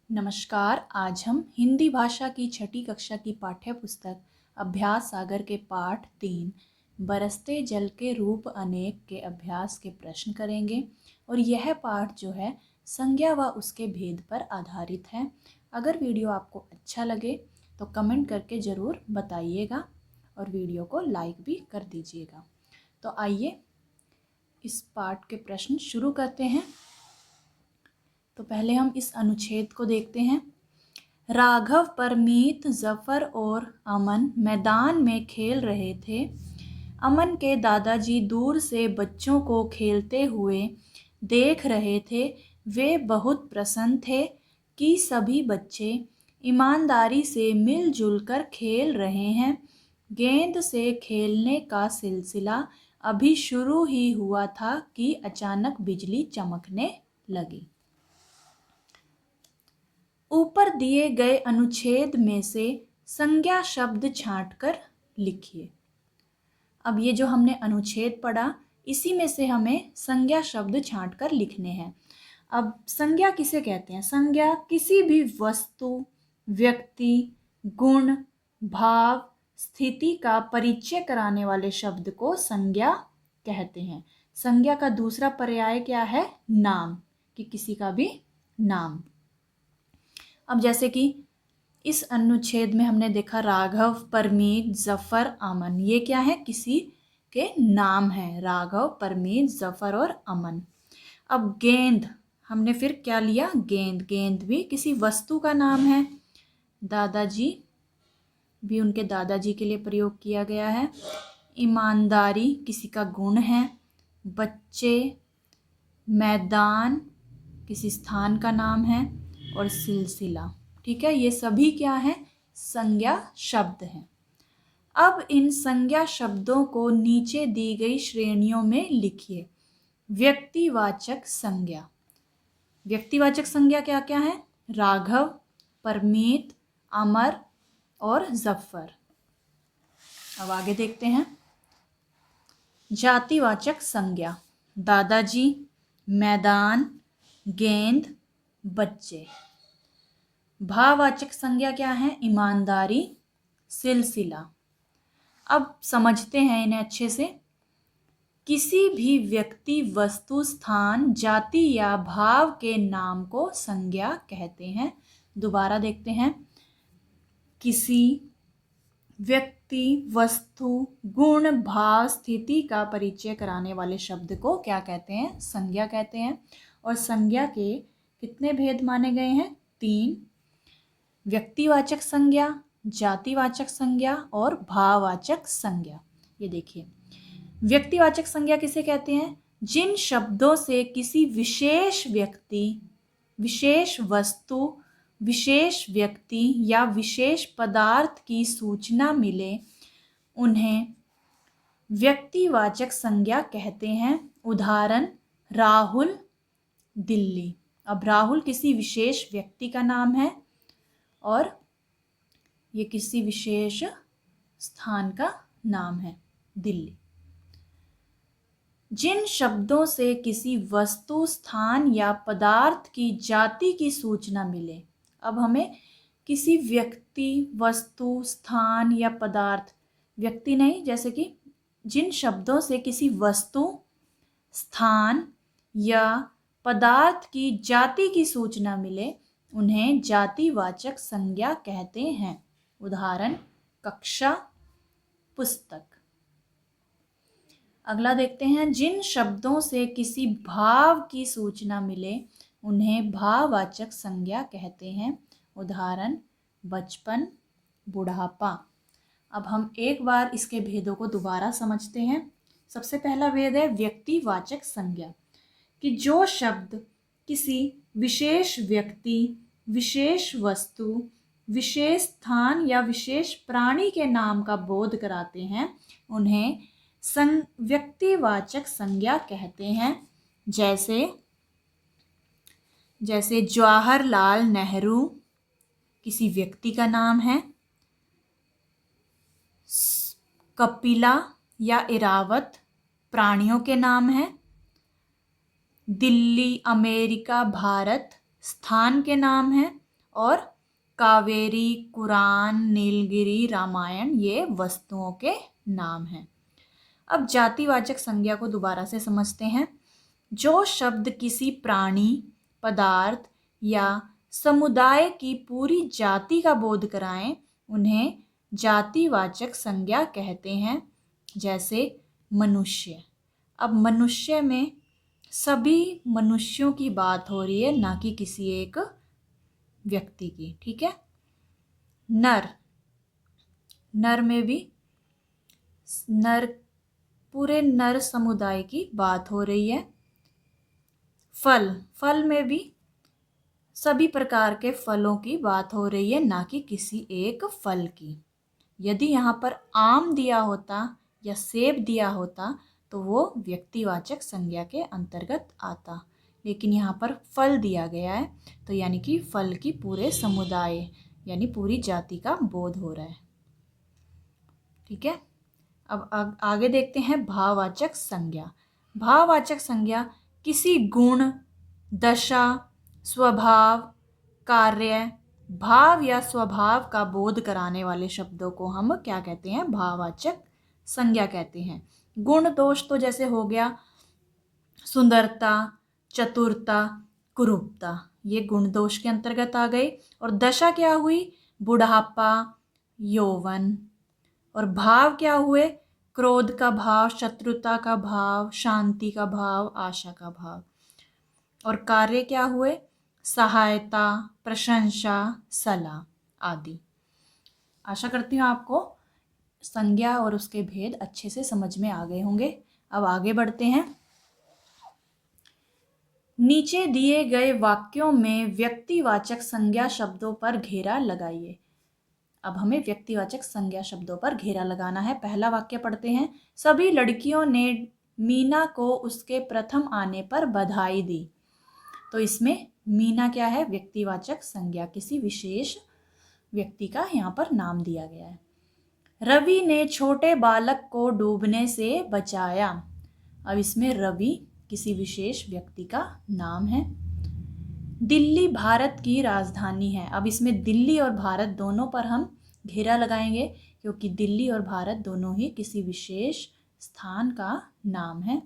नमस्कार। आज हम हिंदी भाषा की छठी कक्षा की पाठ्य पुस्तक अभ्यास सागर के पाठ 3 बरसते जल के रूप अनेक के अभ्यास के प्रश्न करेंगे। और यह पाठ जो है संज्ञा व उसके भेद पर आधारित है। अगर वीडियो आपको अच्छा लगे तो कमेंट करके ज़रूर बताइएगा और वीडियो को लाइक भी कर दीजिएगा। तो आइए इस पाठ के प्रश्न शुरू करते हैं। तो पहले हम इस अनुच्छेद को देखते हैं। राघव, परमीत, जफर और अमन मैदान में खेल रहे थे। अमन के दादाजी दूर से बच्चों को खेलते हुए देख रहे थे। वे बहुत प्रसन्न थे कि सभी बच्चे ईमानदारी से मिलजुल कर खेल रहे हैं। गेंद से खेलने का सिलसिला अभी शुरू ही हुआ था कि अचानक बिजली चमकने लगी। ऊपर दिए गए अनुच्छेद में से संज्ञा शब्द छांटकर लिखिए। अब ये जो हमने अनुच्छेद पढ़ा, इसी में से हमें संज्ञा शब्द छांटकर लिखने हैं। अब संज्ञा किसे कहते हैं? संज्ञा किसी भी वस्तु, व्यक्ति, गुण, भाव, स्थिति का परिचय कराने वाले शब्द को संज्ञा कहते हैं। संज्ञा का दूसरा पर्याय क्या है? नाम, कि किसी का भी नाम। अब जैसे कि इस अनुच्छेद में हमने देखा राघव, परमीत, जफर, अमन, ये क्या है? किसी के नाम है। राघव, परमीत, जफर और अमन। अब गेंद, हमने फिर क्या लिया? गेंद। गेंद भी किसी वस्तु का नाम है। दादाजी भी उनके दादाजी के लिए प्रयोग किया गया है। ईमानदारी किसी का गुण है। बच्चे, मैदान किसी स्थान का नाम है। और सिलसिला, ठीक है, ये सभी क्या है? संज्ञा शब्द हैं। अब इन संज्ञा शब्दों को नीचे दी गई श्रेणियों में लिखिए। व्यक्तिवाचक संज्ञा। व्यक्तिवाचक संज्ञा क्या क्या है? राघव, परमीत, अमर और जफर। अब आगे देखते हैं। जातिवाचक संज्ञा। दादाजी, मैदान, गेंद, बच्चे। भाववाचक संज्ञा क्या है? ईमानदारी, सिलसिला। अब समझते हैं इन्हें अच्छे से। किसी भी व्यक्ति, वस्तु, स्थान, जाति या भाव के नाम को संज्ञा कहते हैं। दोबारा देखते हैं। किसी व्यक्ति, वस्तु, गुण, भाव, स्थिति का परिचय कराने वाले शब्द को क्या कहते हैं? संज्ञा कहते हैं। और संज्ञा के कितने भेद माने गए हैं? 3। व्यक्तिवाचक संज्ञा, जातिवाचक संज्ञा और भाववाचक संज्ञा। ये देखिए, व्यक्तिवाचक संज्ञा किसे कहते हैं? जिन शब्दों से किसी विशेष व्यक्ति, विशेष वस्तु, विशेष व्यक्ति या विशेष पदार्थ की सूचना मिले, उन्हें व्यक्तिवाचक संज्ञा कहते हैं। उदाहरण, राहुल, दिल्ली। अब राहुल किसी विशेष व्यक्ति का नाम है और ये किसी विशेष स्थान का नाम है, दिल्ली। जिन शब्दों से किसी वस्तु, स्थान या पदार्थ की जाति की सूचना मिले। अब हमें किसी व्यक्ति, वस्तु, स्थान या पदार्थ, व्यक्ति नहीं, जैसे कि जिन शब्दों से किसी वस्तु, स्थान या पदार्थ की जाति की सूचना मिले, उन्हें जातिवाचक संज्ञा कहते हैं। उदाहरण, कक्षा, पुस्तक। अगला देखते हैं। जिन शब्दों से किसी भाव की सूचना मिले, उन्हें भाववाचक संज्ञा कहते हैं। उदाहरण, बचपन, बुढ़ापा। अब हम एक बार इसके भेदों को दोबारा समझते हैं। सबसे पहला भेद है व्यक्तिवाचक संज्ञा, कि जो शब्द किसी विशेष व्यक्ति, विशेष वस्तु, विशेष स्थान या विशेष प्राणी के नाम का बोध कराते हैं, उन्हें व्यक्तिवाचक संज्ञा कहते हैं। जैसे जवाहरलाल नेहरू किसी व्यक्ति का नाम है। कपिला या इरावत प्राणियों के नाम है। दिल्ली, अमेरिका, भारत स्थान के नाम है। और कावेरी, कुरान, नीलगिरी, रामायण ये वस्तुओं के नाम हैं। अब जातिवाचक संज्ञा को दोबारा से समझते हैं। जो शब्द किसी प्राणी, पदार्थ या समुदाय की पूरी जाति का बोध कराएं उन्हें जातिवाचक संज्ञा कहते हैं। जैसे मनुष्य। अब मनुष्य में सभी मनुष्यों की बात हो रही है, ना कि किसी एक व्यक्ति की। ठीक है। नर, नर में भी नर, पूरे नर समुदाय की बात हो रही है। फल, फल में भी सभी प्रकार के फलों की बात हो रही है, ना कि किसी एक फल की। यदि यहाँ पर आम दिया होता या सेब दिया होता तो वो व्यक्तिवाचक संज्ञा के अंतर्गत आता, लेकिन यहाँ पर फल दिया गया है तो यानी कि फल की पूरे समुदाय यानी पूरी जाति का बोध हो रहा है। ठीक है। अब आगे देखते हैं भाववाचक संज्ञा। भाववाचक संज्ञा किसी गुण, दशा, स्वभाव, कार्य, भाव या स्वभाव का बोध कराने वाले शब्दों को हम क्या कहते हैं? भाववाचक संज्ञा कहते हैं। गुण दोष तो जैसे हो गया सुंदरता, चतुरता, कुरूपता, ये गुण दोष के अंतर्गत आ गए। और दशा क्या हुई? बुढ़ापा, यौवन। और भाव क्या हुए? क्रोध का भाव, शत्रुता का भाव, शांति का भाव, आशा का भाव। और कार्य क्या हुए? सहायता, प्रशंसा, सलाह आदि। आशा करती हूँ आपको संज्ञा और उसके भेद अच्छे से समझ में आ गए होंगे। अब आगे बढ़ते हैं। नीचे दिए गए वाक्यों में व्यक्तिवाचक संज्ञा शब्दों पर घेरा लगाइए। अब हमें व्यक्तिवाचक संज्ञा शब्दों पर घेरा लगाना है। पहला वाक्य पढ़ते हैं। सभी लड़कियों ने मीना को उसके प्रथम आने पर बधाई दी। तो इसमें मीना क्या है? व्यक्तिवाचक संज्ञा, किसी विशेष व्यक्ति का यहाँ पर नाम दिया गया है। रवि ने छोटे बालक को डूबने से बचाया। अब इसमें रवि किसी विशेष व्यक्ति का नाम है। दिल्ली भारत की राजधानी है। अब इसमें दिल्ली और भारत दोनों पर हम घेरा लगाएंगे, क्योंकि दिल्ली और भारत दोनों ही किसी विशेष स्थान का नाम है।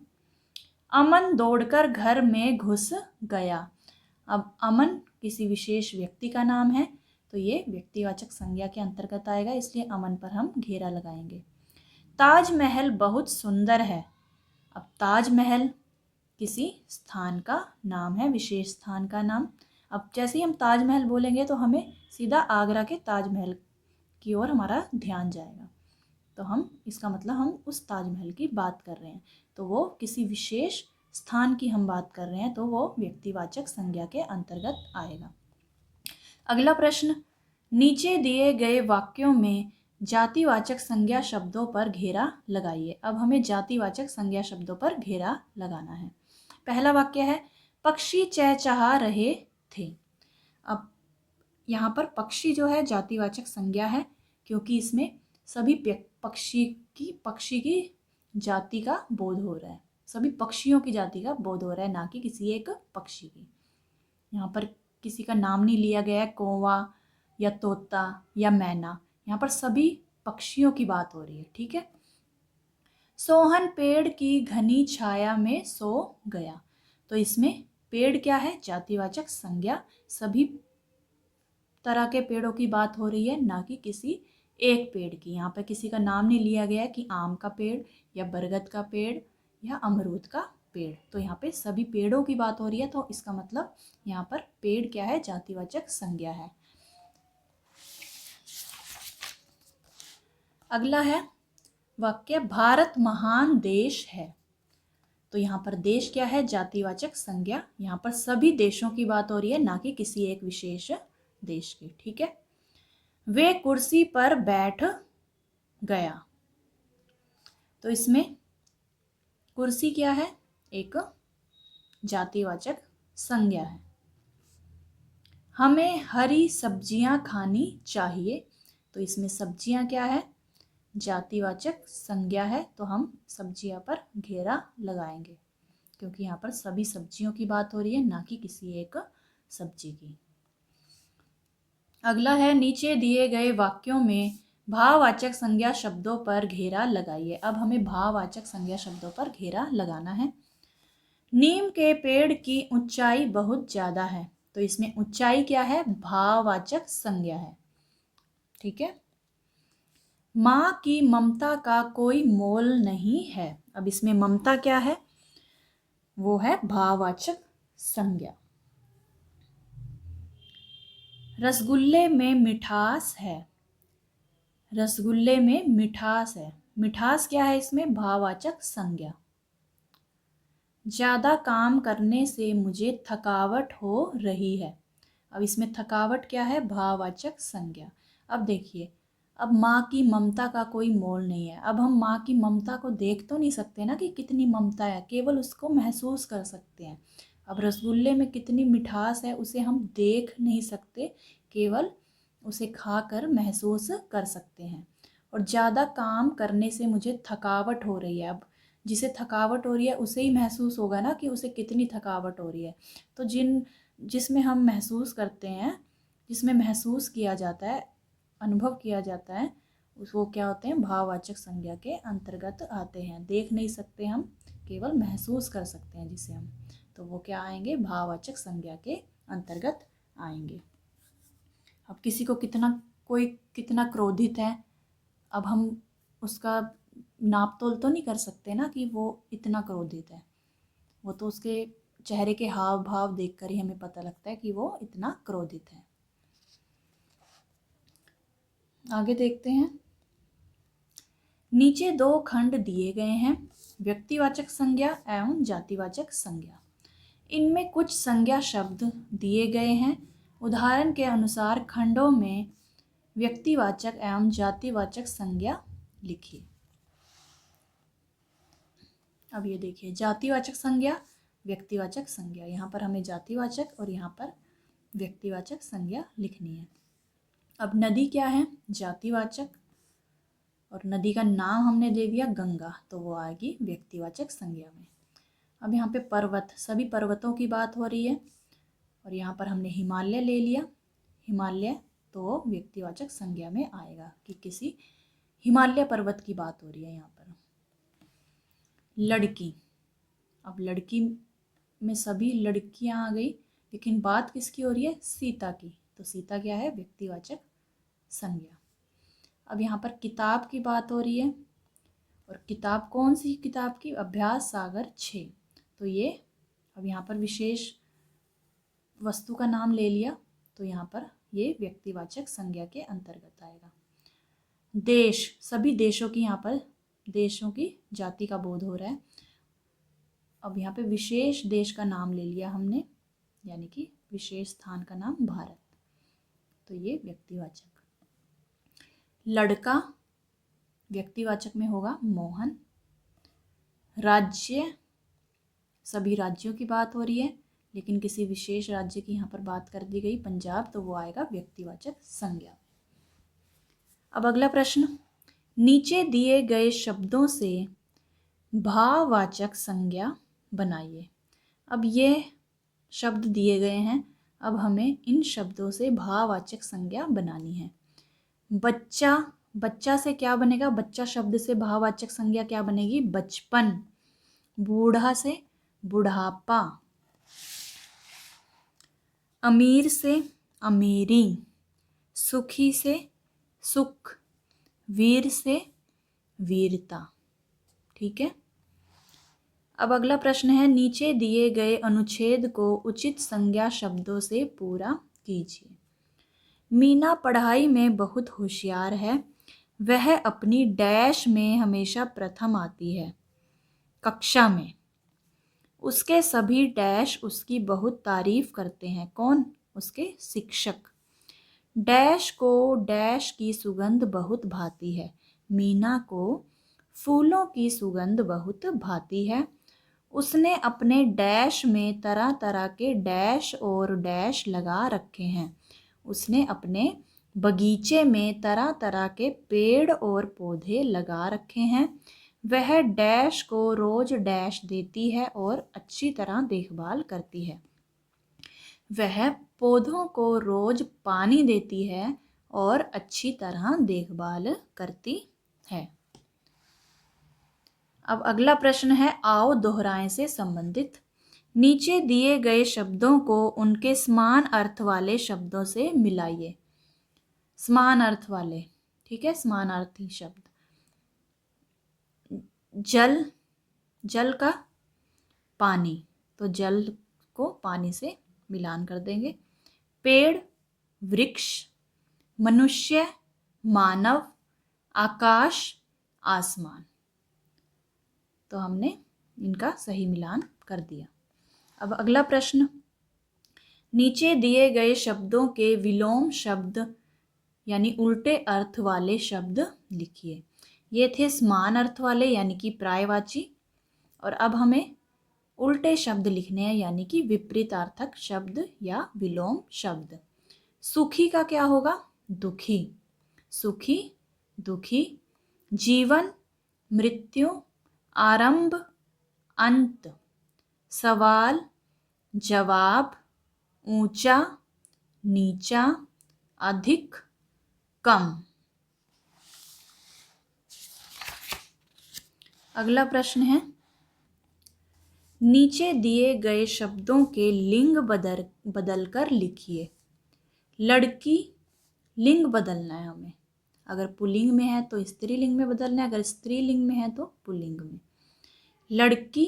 अमन दौड़कर घर में घुस गया। अब अमन किसी विशेष व्यक्ति का नाम है, तो ये व्यक्तिवाचक संज्ञा के अंतर्गत आएगा, इसलिए अमन पर हम घेरा लगाएंगे। ताजमहल बहुत सुंदर है। अब ताजमहल किसी स्थान का नाम है, विशेष स्थान का नाम। अब जैसे ही हम ताजमहल बोलेंगे तो हमें सीधा आगरा के ताजमहल की ओर हमारा ध्यान जाएगा, तो हम इसका मतलब हम उस ताजमहल की बात कर रहे हैं, तो वो किसी विशेष स्थान की हम बात कर रहे हैं, तो वो व्यक्तिवाचक संज्ञा के अंतर्गत आएगा। अगला प्रश्न, नीचे दिए गए वाक्यों में जातिवाचक संज्ञा शब्दों पर घेरा लगाइए। अब हमें जातिवाचक संज्ञा शब्दों पर घेरा लगाना है। पहला वाक्य है, पक्षी चहचहा रहे थे। अब यहाँ पर पक्षी जो है जातिवाचक संज्ञा है, क्योंकि इसमें सभी पक्षी की जाति का बोध हो रहा है, सभी पक्षियों की जाति का बोध हो रहा है, ना कि किसी एक पक्षी की। यहाँ पर किसी का नाम नहीं लिया गया है, कौवा या तोता या मैना, यहाँ पर सभी पक्षियों की बात हो रही है। ठीक है। सोहन पेड़ की घनी छाया में सो गया। तो इसमें पेड़ क्या है? जातिवाचक संज्ञा, सभी तरह के पेड़ों की बात हो रही है, ना कि किसी एक पेड़ की। यहाँ पे किसी का नाम नहीं लिया गया है कि आम का पेड़ या बरगद का पेड़ या अमरूद का पेड़, तो यहाँ पे सभी पेड़ों की बात हो रही है, तो इसका मतलब यहाँ पर पेड़ क्या है? जातिवाचक संज्ञा है। अगला है वाक्य, भारत महान देश है। तो यहाँ पर देश क्या है? जातिवाचक संज्ञा, यहाँ पर सभी देशों की बात हो रही है, ना कि किसी एक विशेष देश की। ठीक है। वे कुर्सी पर बैठ गया। तो इसमें कुर्सी क्या है? एक जातिवाचक संज्ञा है। हमें हरी सब्जियां खानी चाहिए। तो इसमें सब्जियां क्या है? जातिवाचक संज्ञा है, तो हम सब्जियां पर घेरा लगाएंगे, क्योंकि यहाँ पर सभी सब्जियों की बात हो रही है, ना कि किसी एक सब्जी की। अगला है नीचे दिए गए वाक्यों में भाववाचक संज्ञा शब्दों पर घेरा लगाइए। अब हमें भाववाचक संज्ञा शब्दों पर घेरा लगाना है। नीम के पेड़ की ऊंचाई बहुत ज्यादा है, तो इसमें ऊंचाई क्या है? भाववाचक संज्ञा है। ठीक है। माँ की ममता का कोई मोल नहीं है। अब इसमें ममता क्या है? वो है भाववाचक संज्ञा। रसगुल्ले में मिठास है। रसगुल्ले में मिठास है। मिठास क्या है इसमें? भाववाचक संज्ञा। ज़्यादा काम करने से मुझे थकावट हो रही है। अब इसमें थकावट क्या है? भाववाचक संज्ञा। अब देखिए, अब माँ की ममता का कोई मोल नहीं है। अब हम माँ की ममता को देख तो नहीं सकते ना कि कितनी ममता है, केवल उसको महसूस कर सकते हैं। अब रसगुल्ले में कितनी मिठास है उसे हम देख नहीं सकते, केवल उसे खाकर महसूस कर सकते हैं। और ज़्यादा काम करने से मुझे थकावट हो रही है। अब जिसे थकावट हो रही है उसे ही महसूस होगा ना कि उसे कितनी थकावट हो रही है। तो जिसमें हम महसूस करते हैं, जिसमें महसूस किया जाता है, अनुभव किया जाता है, वो क्या होते हैं? भाववाचक संज्ञा के अंतर्गत आते हैं। देख नहीं सकते हम, केवल महसूस कर सकते हैं जिसे हम, तो वो क्या आएंगे? भाववाचक संज्ञा के अंतर्गत आएंगे। अब कोई कितना क्रोधित है, अब हम उसका नाप तोल तो नहीं कर सकते ना कि वो इतना क्रोधित है। वो तो उसके चेहरे के हाव भाव देखकर ही हमें पता लगता है कि वो इतना क्रोधित है। आगे देखते हैं। नीचे दो खंड दिए गए हैं, व्यक्तिवाचक संज्ञा एवं जातिवाचक संज्ञा। इनमें कुछ संज्ञा शब्द दिए गए हैं। उदाहरण के अनुसार खंडों में व्यक्तिवाचक एवं जातिवाचक संज्ञा लिखिए। अब ये देखिए, जातिवाचक संज्ञा, व्यक्तिवाचक संज्ञा। यहाँ पर हमें जातिवाचक और यहाँ पर व्यक्तिवाचक संज्ञा लिखनी है। अब नदी क्या है? जातिवाचक। और नदी का नाम हमने दे दिया गंगा, तो वो आएगी व्यक्तिवाचक संज्ञा में। अब यहाँ पे पर्वत, सभी पर्वतों की बात हो रही है, और यहाँ पर हमने हिमालय ले लिया, हिमालय, तो व्यक्तिवाचक संज्ञा में आएगा कि किसी हिमालय पर्वत की बात हो रही है यहाँ पर। लड़की, अब लड़की में सभी लड़कियां आ गई, लेकिन बात किसकी हो रही है? सीता की, तो सीता क्या है? व्यक्तिवाचक संज्ञा। अब यहाँ पर किताब की बात हो रही है, और किताब कौन सी किताब की? अभ्यास सागर 6, तो ये अब यहाँ पर विशेष वस्तु का नाम ले लिया, तो यहाँ पर ये व्यक्तिवाचक संज्ञा के अंतर्गत आएगा। देश, सभी देशों की, यहाँ पर देशों की जाति का बोध हो रहा है। अब यहाँ पे विशेष देश का नाम ले लिया हमने, यानी कि विशेष स्थान का नाम भारत, तो ये व्यक्तिवाचक। लड़का, व्यक्तिवाचक में होगा मोहन। राज्य, सभी राज्यों की बात हो रही है, लेकिन किसी विशेष राज्य की यहाँ पर बात कर दी गई, पंजाब, तो वो आएगा व्यक्तिवाचक संज्ञा। अब अगला प्रश्न, नीचे दिए गए शब्दों से भाववाचक संज्ञा बनाइए। अब ये शब्द दिए गए हैं, अब हमें इन शब्दों से भाववाचक संज्ञा बनानी है। बच्चा, बच्चा से क्या बनेगा? बच्चा शब्द से भाववाचक संज्ञा क्या बनेगी? बचपन। बूढ़ा से बुढ़ापा। अमीर से अमीरी। सुखी से सुख। वीर से वीरता। ठीक है। अब अगला प्रश्न है, नीचे दिए गए अनुच्छेद को उचित संज्ञा शब्दों से पूरा कीजिए। मीना पढ़ाई में बहुत होशियार है। वह अपनी डैश में हमेशा प्रथम आती है। कक्षा में उसके सभी डैश उसकी बहुत तारीफ करते हैं। कौन? उसके शिक्षक। डैश को डैश की सुगंध बहुत भाती है। मीना को फूलों की सुगंध बहुत भाती है। उसने अपने डैश में तरह तरह के डैश और डैश लगा रखे हैं। उसने अपने बगीचे में तरह तरह के पेड़ और पौधे लगा रखे हैं। वह डैश को रोज डैश देती है और अच्छी तरह देखभाल करती है। वह पौधों को रोज पानी देती है और अच्छी तरह देखभाल करती है। अब अगला प्रश्न है, आओ दोहराएं से संबंधित। नीचे दिए गए शब्दों को उनके समान अर्थ वाले शब्दों से मिलाइए। समान अर्थ वाले, ठीक है, समान अर्थी शब्द। जल, जल का पानी, तो जल को पानी से मिलान कर देंगे। पेड़, वृक्ष, मनुष्य, मानव, आकाश, आसमान, तो हमने इनका सही मिलान कर दिया। अब अगला प्रश्न, नीचे दिए गए शब्दों के विलोम शब्द यानी उल्टे अर्थ वाले शब्द लिखिए। ये थे समान अर्थ वाले यानी कि पर्यायवाची, और अब हमें उल्टे शब्द लिखने हैं यानी कि विपरीतार्थक शब्द या विलोम शब्द। सुखी का क्या होगा? दुखी, सुखी, दुखी। जीवन, मृत्यु, आरंभ, अंत। सवाल, जवाब, ऊंचा, नीचा, अधिक, कम। अगला प्रश्न है, नीचे दिए गए शब्दों के लिंग बदलकर लिखिए। लड़की, लिंग बदलना है हमें। अगर पुल्लिंग में है तो स्त्रीलिंग में बदलना है, अगर स्त्रीलिंग में है तो पुल्लिंग में। लड़की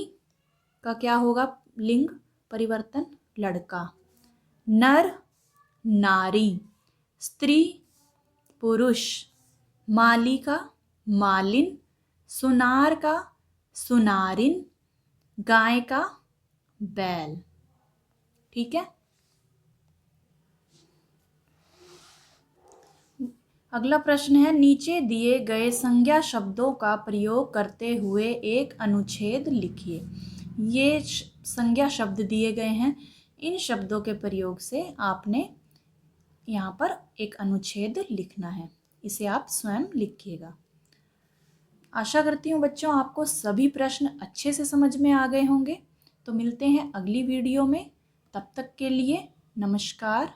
का क्या होगा लिंग परिवर्तन? लड़का। नर, नारी। स्त्री, पुरुष। मालिका, मालिन। सुनार का सुनारिन। गाय का बैल। ठीक है। अगला प्रश्न है, नीचे दिए गए संज्ञा शब्दों का प्रयोग करते हुए एक अनुच्छेद लिखिए। ये संज्ञा शब्द दिए गए हैं, इन शब्दों के प्रयोग से आपने यहाँ पर एक अनुच्छेद लिखना है, इसे आप स्वयं लिखिएगा। आशा करती हूँ बच्चों आपको सभी प्रश्न अच्छे से समझ में आ गए होंगे। तो मिलते हैं अगली वीडियो में, तब तक के लिए नमस्कार।